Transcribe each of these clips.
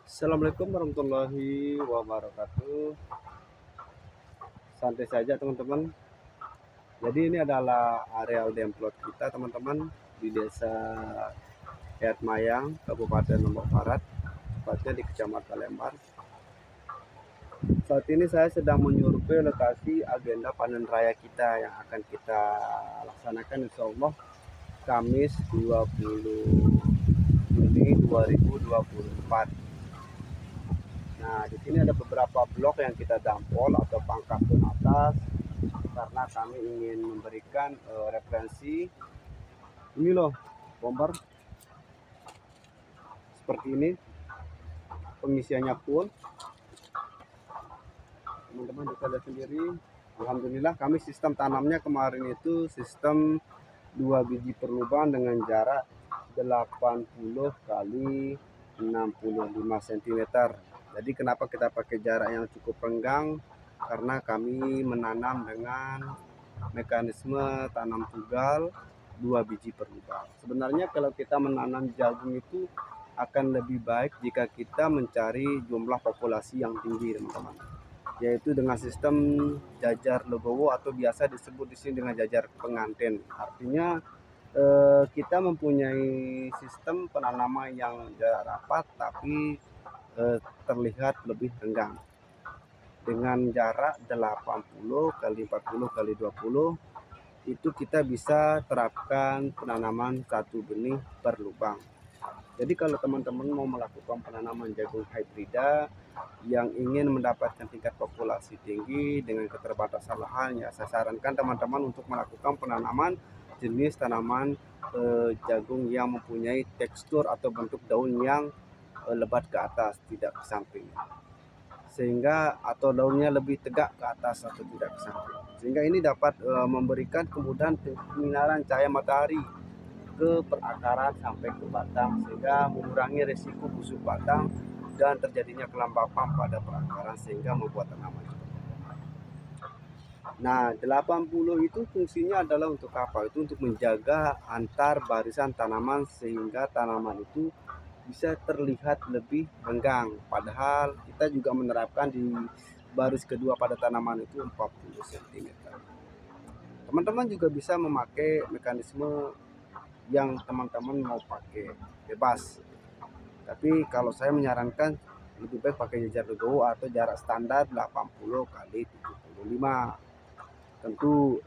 Assalamualaikum warahmatullahi wabarakatuh. Santai saja teman-teman. Jadi ini adalah area demplot kita teman-teman di desa Yat Mayang, Kabupaten Lombok Barat, tepatnya di Kecamatan Lembar. Saat ini saya sedang menyurvei lokasi agenda panen raya kita yang akan kita laksanakan insya Allah Kamis 20 Juni 2024. Nah, di sini ada beberapa blok yang kita dampol atau pangkas ke atas karena kami ingin memberikan referensi. Ini loh, bomber seperti ini. Pengisiannya pun teman-teman bisa lihat sendiri. Alhamdulillah kami sistem tanamnya kemarin itu sistem 2 biji per lubang dengan jarak 80 kali 65 cm. Jadi kenapa kita pakai jarak yang cukup renggang? Karena kami menanam dengan mekanisme tanam tugal 2 biji per lubang. Sebenarnya kalau kita menanam jagung itu akan lebih baik jika kita mencari jumlah populasi yang tinggi teman-teman, yaitu dengan sistem jajar legowo atau biasa disebut di sini dengan jajar pengantin. Artinya kita mempunyai sistem penanaman yang jarak rapat tapi terlihat lebih renggang. Dengan jarak 80 kali 40 kali 20 itu kita bisa terapkan penanaman satu benih per lubang. Jadi kalau teman-teman mau melakukan penanaman jagung hibrida yang ingin mendapatkan tingkat populasi tinggi dengan keterbatasan lahan, ya saya sarankan teman-teman untuk melakukan penanaman jenis tanaman jagung yang mempunyai tekstur atau bentuk daun yang lebat ke atas, tidak ke samping, sehingga atau daunnya lebih tegak ke atas atau tidak ke samping, sehingga ini dapat memberikan kemudahan penyinaran cahaya matahari ke perakaran sampai ke batang, sehingga mengurangi risiko busuk batang dan terjadinya kelembapan pada perakaran sehingga membuat tanaman. Nah, 80 itu fungsinya adalah untuk apa? Itu untuk menjaga antar barisan tanaman sehingga tanaman itu bisa terlihat lebih renggang. Padahal kita juga menerapkan di baris kedua pada tanaman itu 40 cm. Teman-teman juga bisa memakai mekanisme yang teman-teman mau pakai bebas. Tapi kalau saya menyarankan lebih baik pakai jajar legowo atau jarak standar 80 kali 75. Tentu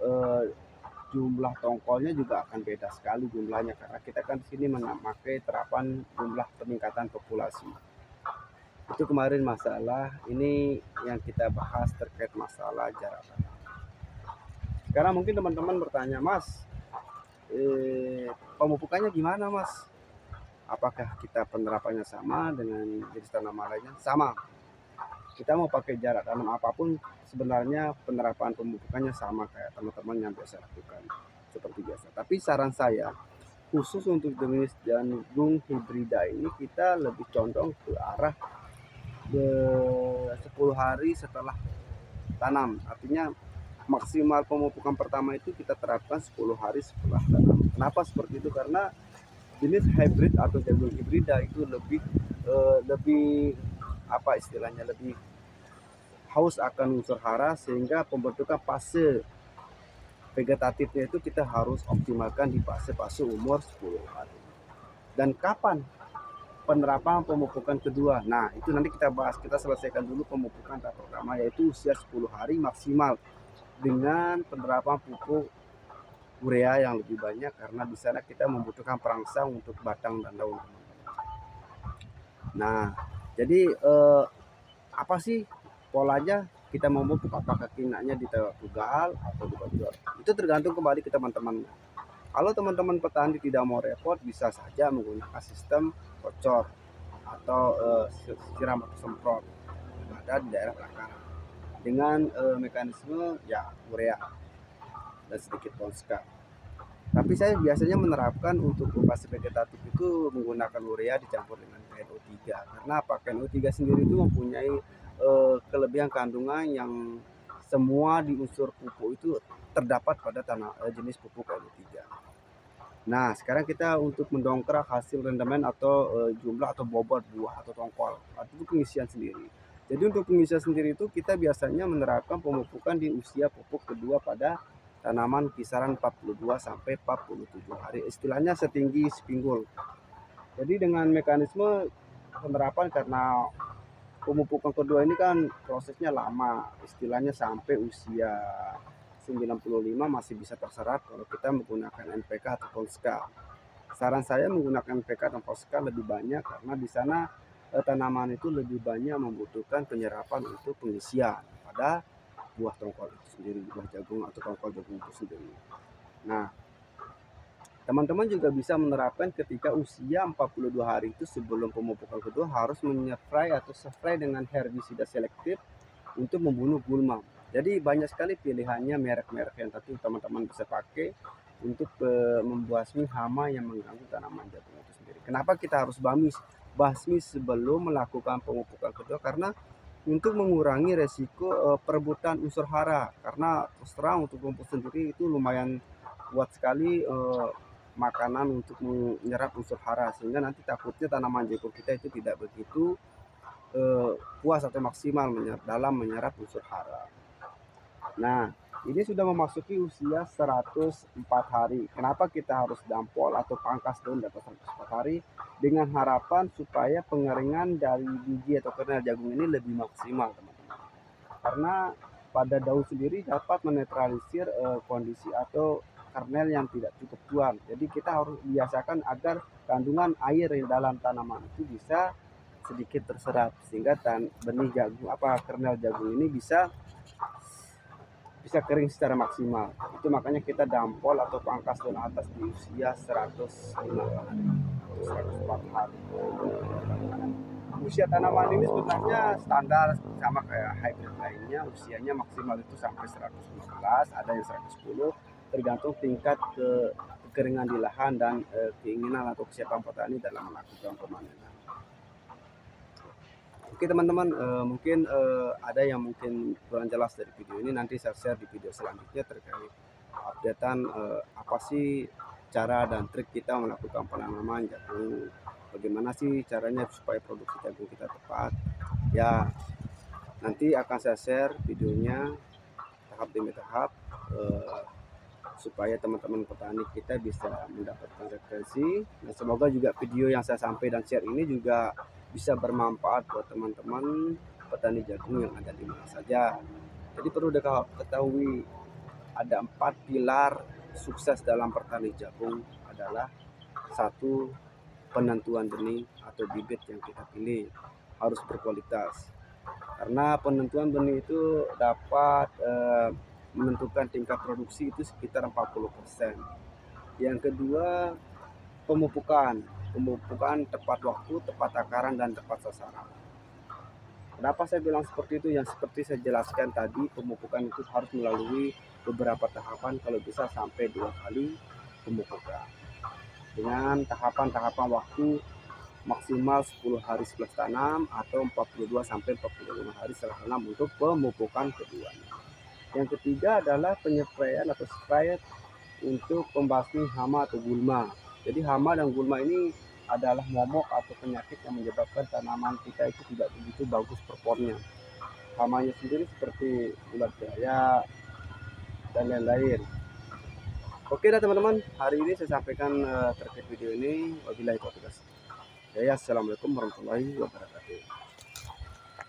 jumlah tongkolnya juga akan beda sekali jumlahnya karena kita kan di sini memakai terapan jumlah peningkatan populasi. Itu kemarin masalah, ini yang kita bahas terkait masalah jarak tanam. Sekarang mungkin teman-teman bertanya, Mas, pemupukannya gimana, Mas? Apakah kita penerapannya sama dengan jenis tanaman lainnya? Sama. Kita mau pakai jarak tanam apapun sebenarnya penerapan pemupukannya sama kayak teman-teman yang biasa lakukan seperti biasa. Tapi saran saya khusus untuk jenis jagung hibrida ini kita lebih condong ke arah 10 hari setelah tanam. Artinya maksimal pemupukan pertama itu kita terapkan 10 hari setelah tanam. Kenapa seperti itu? Karena jenis hybrid atau jagung hibrida itu lebih apa istilahnya, lebih haus akan unsur hara, sehingga pembentukan fase vegetatifnya itu kita harus optimalkan di fase umur 10 hari. Dan kapan penerapan pemupukan kedua? Nah, itu nanti kita bahas. Kita selesaikan dulu pemupukan tahap pertama, yaitu usia 10 hari maksimal dengan penerapan pupuk urea yang lebih banyak karena di sana kita membutuhkan perangsang untuk batang dan daun. Nah, jadi apa sih polanya kita memupuk? Apakah kinanya di tugal atau di bocor? Itu tergantung kembali ke teman-teman. Kalau teman-teman petani tidak mau repot, bisa saja menggunakan sistem bocor atau siram atau semprot pada di daerah perakaran dengan mekanisme ya urea dan sedikit ponska. Tapi saya biasanya menerapkan untuk fase vegetatif itu menggunakan urea dicampur dengan KNO3. Karena apa? KNO3 sendiri itu mempunyai kelebihan kandungan yang semua di unsur pupuk itu terdapat pada jenis pupuk KNO3. Nah, sekarang kita untuk mendongkrak hasil rendemen atau jumlah atau bobot buah atau tongkol, itu pengisian sendiri. Jadi untuk pengisian sendiri itu kita biasanya menerapkan pemupukan di usia pupuk kedua pada tanaman kisaran 42 sampai 47 hari, istilahnya setinggi spinggul. Jadi dengan mekanisme penerapan, karena pemupukan kedua ini kan prosesnya lama, istilahnya sampai usia 95 masih bisa terserap kalau kita menggunakan NPK atau Polska. Saran saya menggunakan NPK atau Polska lebih banyak karena di sana tanaman itu lebih banyak membutuhkan penyerapan untuk pengisian pada buah tongkol itu sendiri, buah jagung atau tongkol jagung itu sendiri. Nah, teman-teman juga bisa menerapkan ketika usia 42 hari itu sebelum pemupukan kedua harus menyertai atau spray dengan herbisida selektif untuk membunuh gulma. Jadi banyak sekali pilihannya merek-merek yang tadi teman-teman bisa pakai untuk membasmi hama yang mengganggu tanaman jagung itu sendiri. Kenapa kita harus basmi sebelum melakukan pemupukan kedua? Karena untuk mengurangi resiko perebutan unsur hara. Karena terus terang untuk rumput sendiri itu lumayan kuat sekali makanan untuk menyerap unsur hara, sehingga nanti takutnya tanaman jagung kita itu tidak begitu puas atau maksimal dalam menyerap unsur hara. Nah, ini sudah memasuki usia 104 hari. Kenapa kita harus dampol atau pangkas daun di atas 104 hari? Dengan harapan supaya pengeringan dari biji atau kernel jagung ini lebih maksimal, teman-teman. Karena pada daun sendiri dapat menetralisir kondisi atau kernel yang tidak cukup kuat. Jadi kita harus biasakan agar kandungan air di dalam tanaman itu bisa sedikit terserap, sehingga benih jagung kernel jagung ini bisa kering secara maksimal. Itu makanya kita dampol atau pangkas daun atas di usia 105 hari, 104 hari. Usia tanaman ini sebenarnya standar sama kayak hybrid lainnya, usianya maksimal itu sampai 115, ada yang 110, tergantung tingkat kekeringan di lahan dan keinginan atau kesiapan petani dalam melakukan pemanenan. Oke teman-teman, mungkin ada yang mungkin kurang jelas dari video ini, nanti saya share di video selanjutnya terkait updatean apa sih cara dan trik kita melakukan penanaman jagung, bagaimana sih caranya supaya produksi jagung kita tepat. Ya, nanti akan saya share videonya tahap demi tahap supaya teman-teman petani kita bisa mendapatkan referensi. Dan semoga juga video yang saya sampaikan dan share ini juga bisa bermanfaat buat teman-teman petani jagung yang ada di mana saja. Jadi perlu diketahui ada 4 pilar sukses dalam pertanian jagung adalah: satu, penentuan benih atau bibit yang kita pilih harus berkualitas. Karena penentuan benih itu dapat menentukan tingkat produksi itu sekitar 40%. Yang kedua, pemupukan tepat waktu, tepat takaran, dan tepat sasaran. Kenapa saya bilang seperti itu? Yang seperti saya jelaskan tadi, pemupukan itu harus melalui beberapa tahapan, kalau bisa sampai 2 kali pemupukan dengan tahapan-tahapan waktu maksimal 10 hari setelah tanam atau 42 sampai 45 hari setelah tanam untuk pemupukan keduanya. Yang ketiga adalah penyepraian atau spray untuk pembasmi hama atau gulma. Jadi hama dan gulma ini adalah momok atau penyakit yang menyebabkan tanaman kita itu tidak begitu bagus performnya. Hamanya sendiri seperti ulat jaya dan lain-lain. Oke dah teman-teman, hari ini saya sampaikan terkait video ini. Wabillahi taufiq. Ya, assalamualaikum warahmatullahi wabarakatuh.